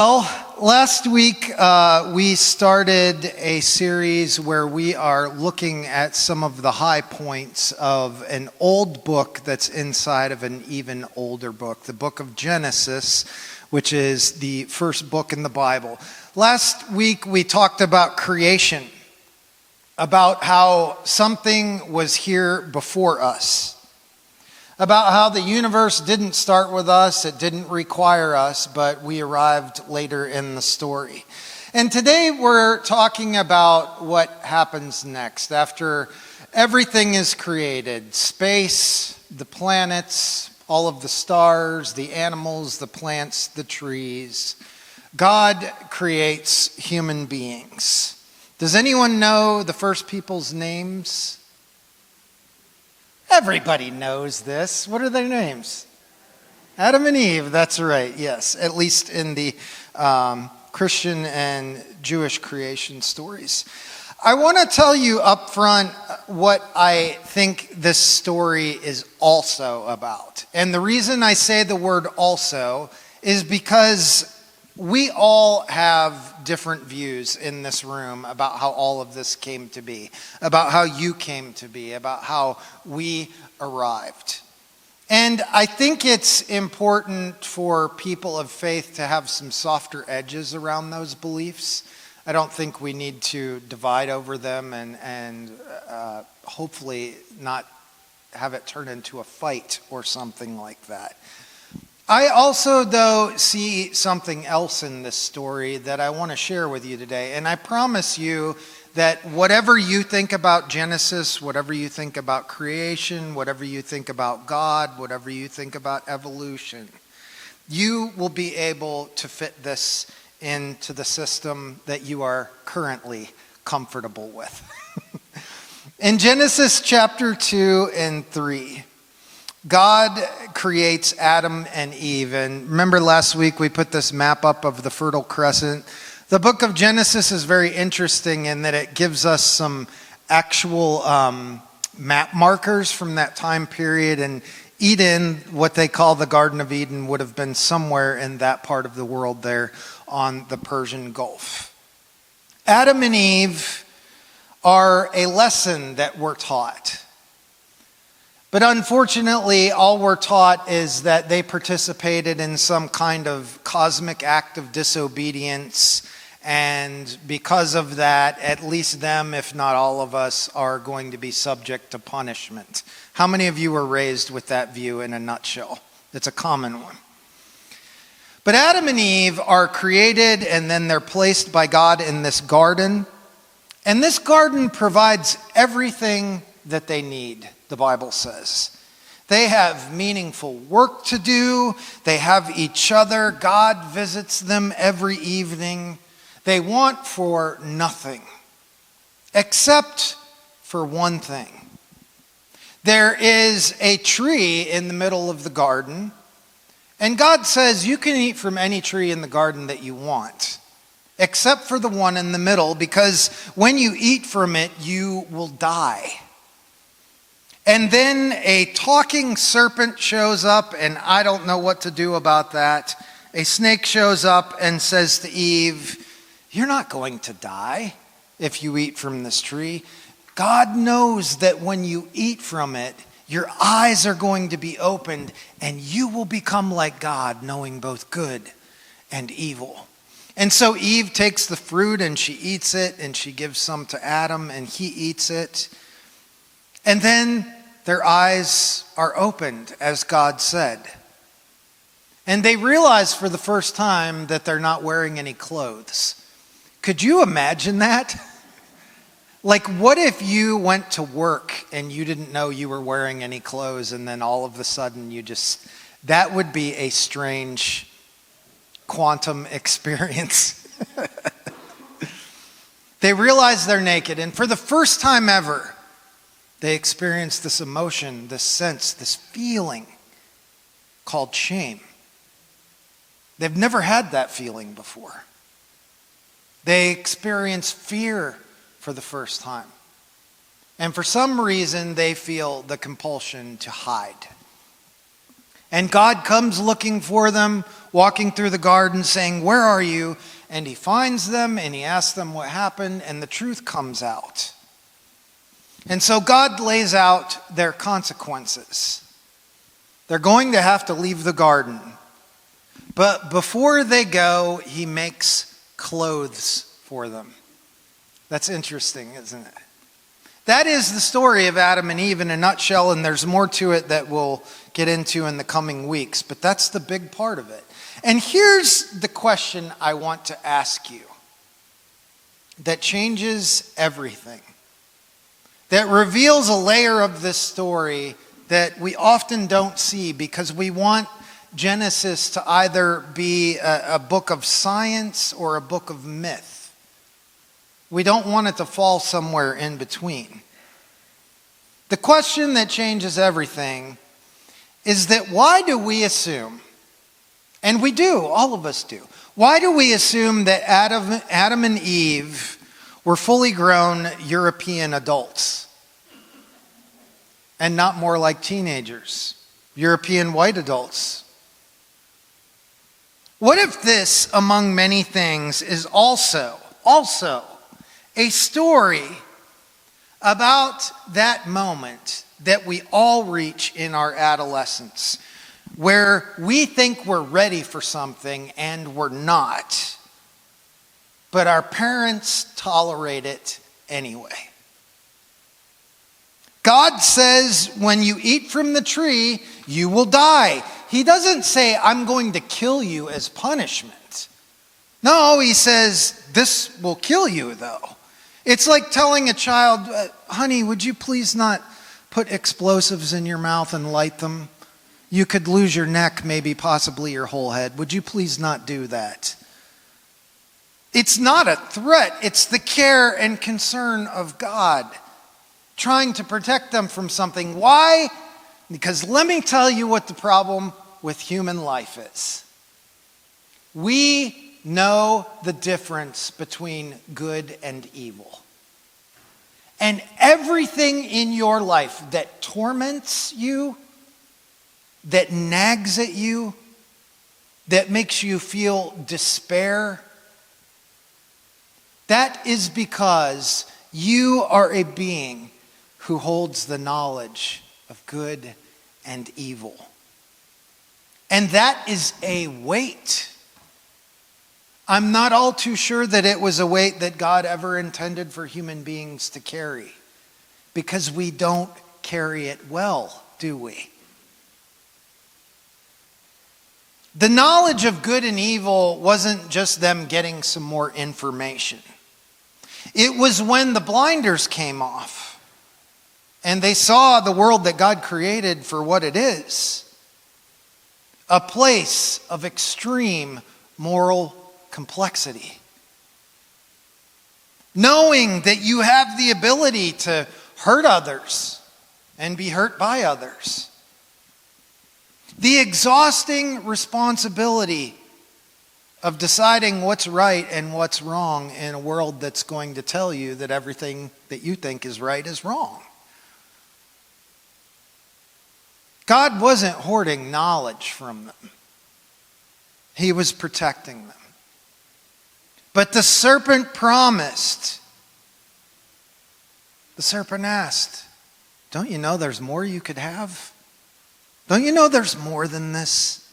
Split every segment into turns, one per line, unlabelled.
Well, last week we started a series where we are looking at some of the high points of an old book that's inside of an even older book, the book of Genesis, which is the first book in the Bible. Last week we talked about creation, about how something was here before us, about how the universe didn't start with us, it didn't require us, but we arrived later in the story. And today we're talking about what happens next after everything is created: space, the planets, all of the stars, the animals, the plants, the trees. God creates human beings. Does anyone know the first people's names? Everybody knows this. What are their names? Adam and Eve, that's right, yes. At least in the Christian and Jewish creation stories. I want to tell you up front what I think this story is also about. And the reason I say the word also is because we all have different views in this room about how all of this came to be, about how you came to be, about how we arrived. And I think it's important for people of faith to have some softer edges around those beliefs. I don't think we need to divide over them and hopefully not have it turn into a fight or something like that. I also, though, see something else in this story that I want to share with you today. And I promise you that whatever you think about Genesis, whatever you think about creation, whatever you think about God, whatever you think about evolution, you will be able to fit this into the system that you are currently comfortable with. In Genesis chapter 2 and 3, God creates Adam and Eve. And remember last week we put this map up of the Fertile Crescent. The book of Genesis is very interesting in that it gives us some actual map markers from that time period. And Eden, what they call the Garden of Eden, would have been somewhere in that part of the world there on the Persian Gulf. Adam and Eve are a lesson that we're taught. But unfortunately, all we're taught is that they participated in some kind of cosmic act of disobedience. And because of that, at least them, if not all of us, are going to be subject to punishment. How many of you were raised with that view in a nutshell? It's a common one. But Adam and Eve are created and then they're placed by God in this garden. And this garden provides everything that they need, the Bible says. They have meaningful work to do. They have each other. God visits them every evening. They want for nothing except for one thing. There is a tree in the middle of the garden, and God says you can eat from any tree in the garden that you want, except for the one in the middle, because when you eat from it, you will die. And then a talking serpent shows up, and I don't know what to do about that. A snake shows up and says to Eve, "You're not going to die if you eat from this tree. God knows that when you eat from it, your eyes are going to be opened, and you will become like God, knowing both good and evil." And so Eve takes the fruit, and she eats it, and she gives some to Adam, and he eats it. And then their eyes are opened, as God said. And they realize for the first time that they're not wearing any clothes. Could you imagine that? Like, what if you went to work and you didn't know you were wearing any clothes, and then all of a sudden that would be a strange quantum experience. They realize they're naked, and for the first time ever, they experience this emotion, this sense, this feeling called shame. They've never had that feeling before. They experience fear for the first time. And for some reason, they feel the compulsion to hide. And God comes looking for them, walking through the garden saying, "Where are you?" And he finds them and he asks them what happened, and the truth comes out. And so God lays out their consequences. They're going to have to leave the garden. But before they go, he makes clothes for them. That's interesting, isn't it? That is the story of Adam and Eve in a nutshell, and there's more to it that we'll get into in the coming weeks, but that's the big part of it. And here's the question I want to ask you that changes everything, that reveals a layer of this story that we often don't see because we want Genesis to either be a book of science or a book of myth. We don't want it to fall somewhere in between. The question that changes everything is that why do we assume, and we do, all of us do, why do we assume that Adam and Eve were fully grown European adults and not more like teenagers, European white adults? What if this, among many things, is also a story about that moment that we all reach in our adolescence, where we think we're ready for something and we're not, but our parents tolerate it anyway? God says, when you eat from the tree, you will die. He doesn't say, I'm going to kill you as punishment. No, he says, this will kill you, though. It's like telling a child, honey, would you please not put explosives in your mouth and light them? You could lose your neck, maybe possibly your whole head. Would you please not do that? It's not a threat. It's the care and concern of God, trying to protect them from something. Why? Because let me tell you what the problem with human life is. We know the difference between good and evil. And everything in your life that torments you, that nags at you, that makes you feel despair, that is because you are a being who holds the knowledge of good and evil. And that is a weight. I'm not all too sure that it was a weight that God ever intended for human beings to carry, because we don't carry it well, do we? The knowledge of good and evil wasn't just them getting some more information. It was when the blinders came off and they saw the world that God created for what it is, a place of extreme moral complexity. Knowing that you have the ability to hurt others and be hurt by others. The exhausting responsibility of deciding what's right and what's wrong in a world that's going to tell you that everything that you think is right is wrong. God wasn't hoarding knowledge from them. He was protecting them. But the serpent promised. The serpent asked, don't you know there's more you could have? Don't you know there's more than this?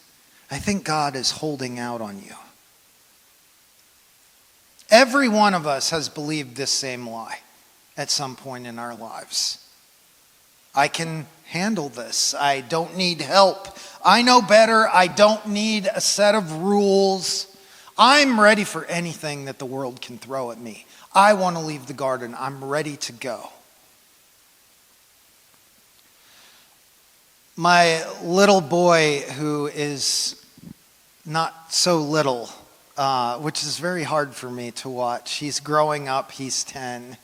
I think God is holding out on you. Every one of us has believed this same lie at some point in our lives. I can handle this. I don't need help. I know better. I don't need a set of rules. I'm ready for anything that the world can throw at me. I want to leave the garden. I'm ready to go. My little boy, who is not so little, which is very hard for me to watch. He's growing up. He's 10.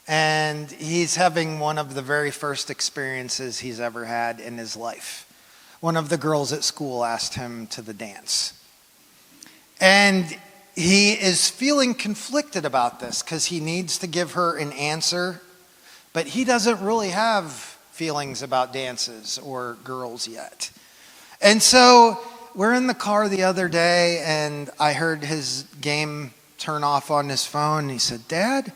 And he's having one of the very first experiences he's ever had in his life. One of the girls at school asked him to the dance. And he is feeling conflicted about this because he needs to give her an answer, but he doesn't really have feelings about dances or girls yet. And so we're in the car the other day, and I heard his game turn off on his phone. And he said, "Dad?"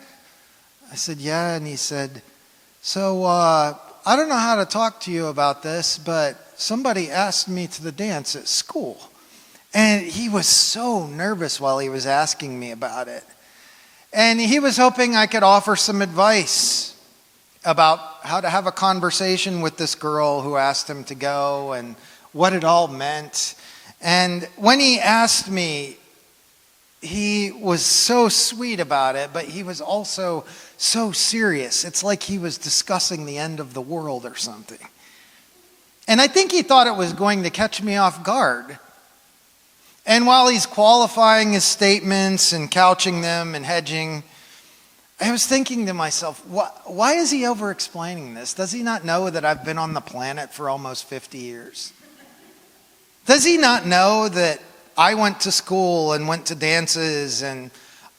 I said, "Yeah." And he said, "So I don't know how to talk to you about this, but somebody asked me to the dance at school." And he was so nervous while he was asking me about it. And he was hoping I could offer some advice about how to have a conversation with this girl who asked him to go and what it all meant. And when he asked me, he was so sweet about it, but he was also so serious. It's like he was discussing the end of the world or something. And I think he thought it was going to catch me off guard. And while he's qualifying his statements and couching them and hedging, I was thinking to myself, why is he over-explaining this? Does he not know that I've been on the planet for almost 50 years? Does he not know that I went to school and went to dances, and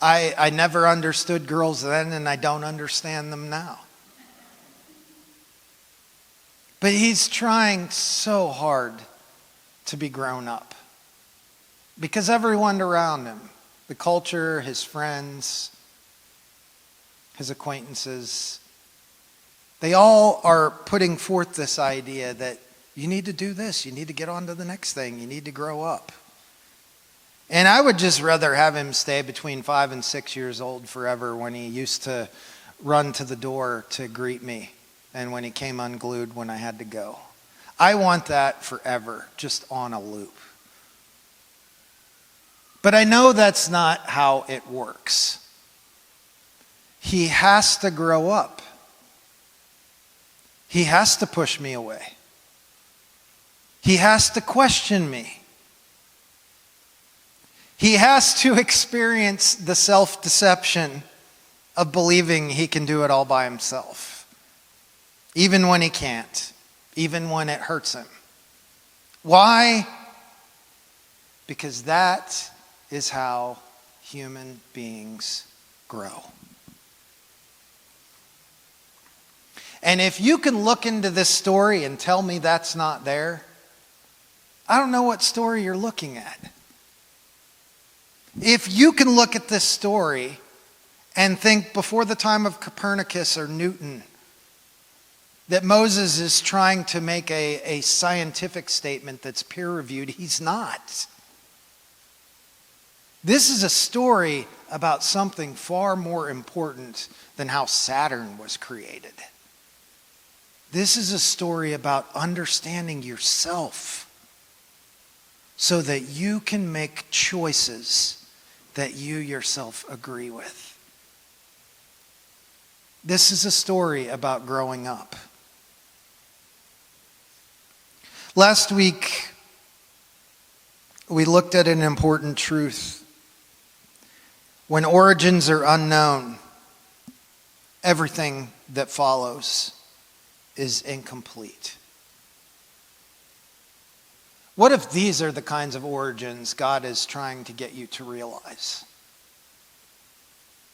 I never understood girls then, and I don't understand them now? But he's trying so hard to be grown up. Because everyone around him, the culture, his friends, his acquaintances, they all are putting forth this idea that you need to do this, you need to get on to the next thing, you need to grow up. And I would just rather have him stay between 5 and 6 years old forever, when he used to run to the door to greet me and when he came unglued when I had to go. I want that forever, just on a loop. But I know that's not how it works. He has to grow up. He has to push me away. He has to question me. He has to experience the self-deception of believing he can do it all by himself, even when he can't, even when it hurts him. Why? Because that is how human beings grow. And if you can look into this story and tell me that's not there, I don't know what story you're looking at. If you can look at this story and think before the time of Copernicus or Newton that Moses is trying to make a scientific statement that's peer-reviewed, he's not. This is a story about something far more important than how Saturn was created. This is a story about understanding yourself so that you can make choices that you yourself agree with. This is a story about growing up. Last week, we looked at an important truth. When origins are unknown, everything that follows is incomplete. What if these are the kinds of origins God is trying to get you to realize?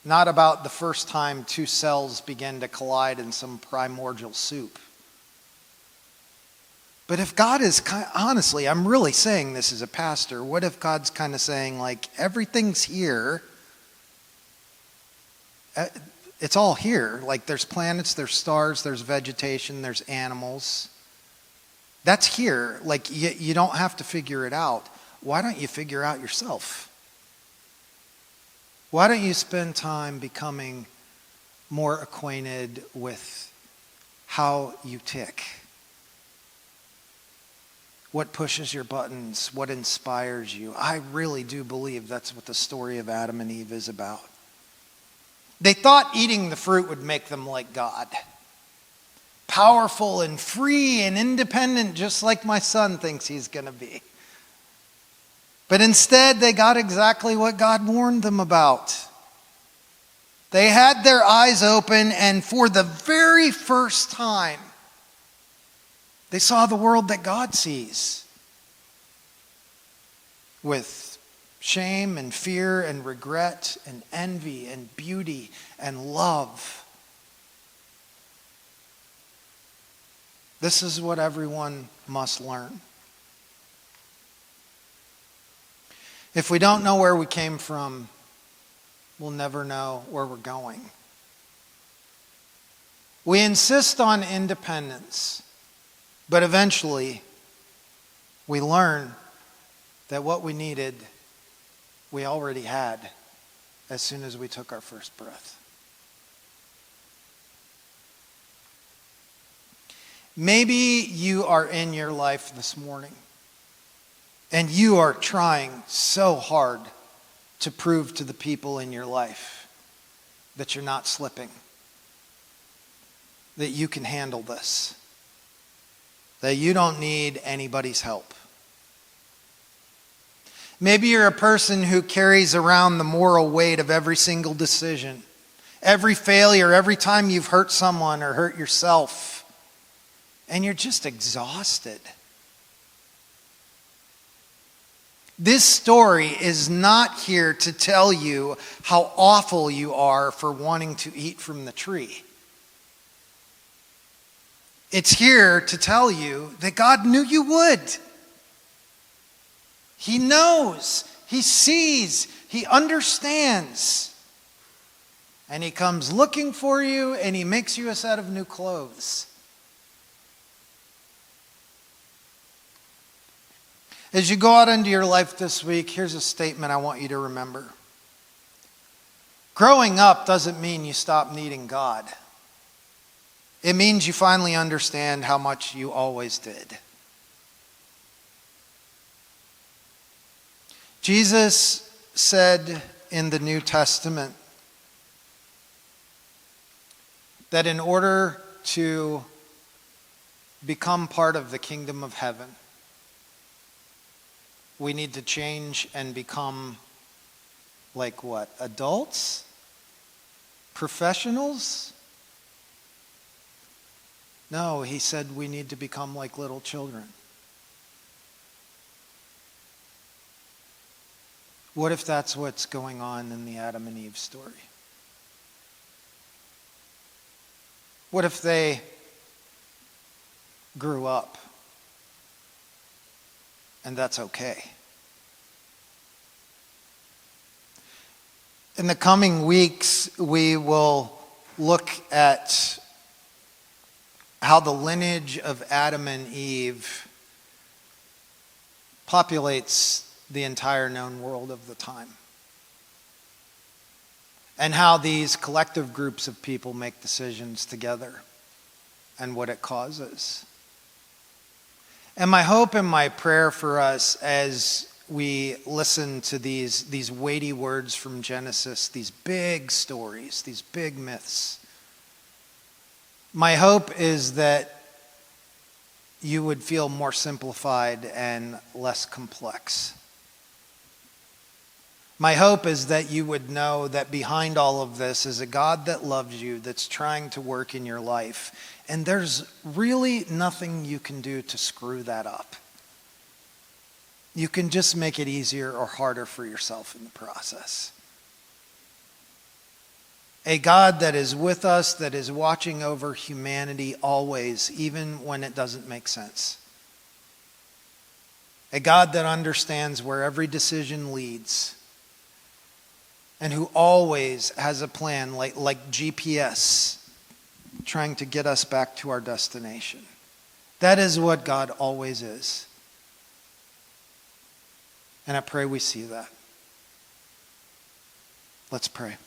Not about the first time two cells began to collide in some primordial soup. But if God is, honestly, I'm really saying this as a pastor, what if God's kind of saying, like, everything's here, it's all here. Like, there's planets, there's stars, there's vegetation, there's animals. That's here. Like, you don't have to figure it out. Why don't you figure out yourself? Why don't you spend time becoming more acquainted with how you tick? What pushes your buttons? What inspires you? I really do believe that's what the story of Adam and Eve is about. They thought eating the fruit would make them like God. Powerful and free and independent, just like my son thinks he's going to be. But instead, they got exactly what God warned them about. They had their eyes open, and for the very first time, they saw the world that God sees, with shame and fear and regret and envy and beauty and love. This is what everyone must learn. If we don't know where we came from, we'll never know where we're going. We insist on independence, but eventually we learn that what we needed, we already had as soon as we took our first breath. Maybe you are in your life this morning and you are trying so hard to prove to the people in your life that you're not slipping, that you can handle this, that you don't need anybody's help. Maybe you're a person who carries around the moral weight of every single decision, every failure, every time you've hurt someone or hurt yourself, and you're just exhausted. This story is not here to tell you how awful you are for wanting to eat from the tree. It's here to tell you that God knew you would. He knows, He sees, He understands. And He comes looking for you and He makes you a set of new clothes. As you go out into your life this week, here's a statement I want you to remember. Growing up doesn't mean you stop needing God. It means you finally understand how much you always did. Jesus said in the New Testament that in order to become part of the kingdom of heaven, we need to change and become like what? Adults? Professionals? No, he said we need to become like little children. What if that's what's going on in the Adam and Eve story? What if they grew up and that's okay? In the coming weeks, we will look at how the lineage of Adam and Eve populates the entire known world of the time, and how these collective groups of people make decisions together and what it causes. And my hope and my prayer for us as we listen to these weighty words from Genesis, these big stories, these big myths, my hope is that you would feel more simplified and less complex. My hope is that you would know that behind all of this is a God that loves you, that's trying to work in your life, and there's really nothing you can do to screw that up. You can just make it easier or harder for yourself in the process. A God that is with us, that is watching over humanity always, even when it doesn't make sense. A God that understands where every decision leads, and who always has a plan, like GPS, trying to get us back to our destination. That is what God always is. And I pray we see that. Let's pray.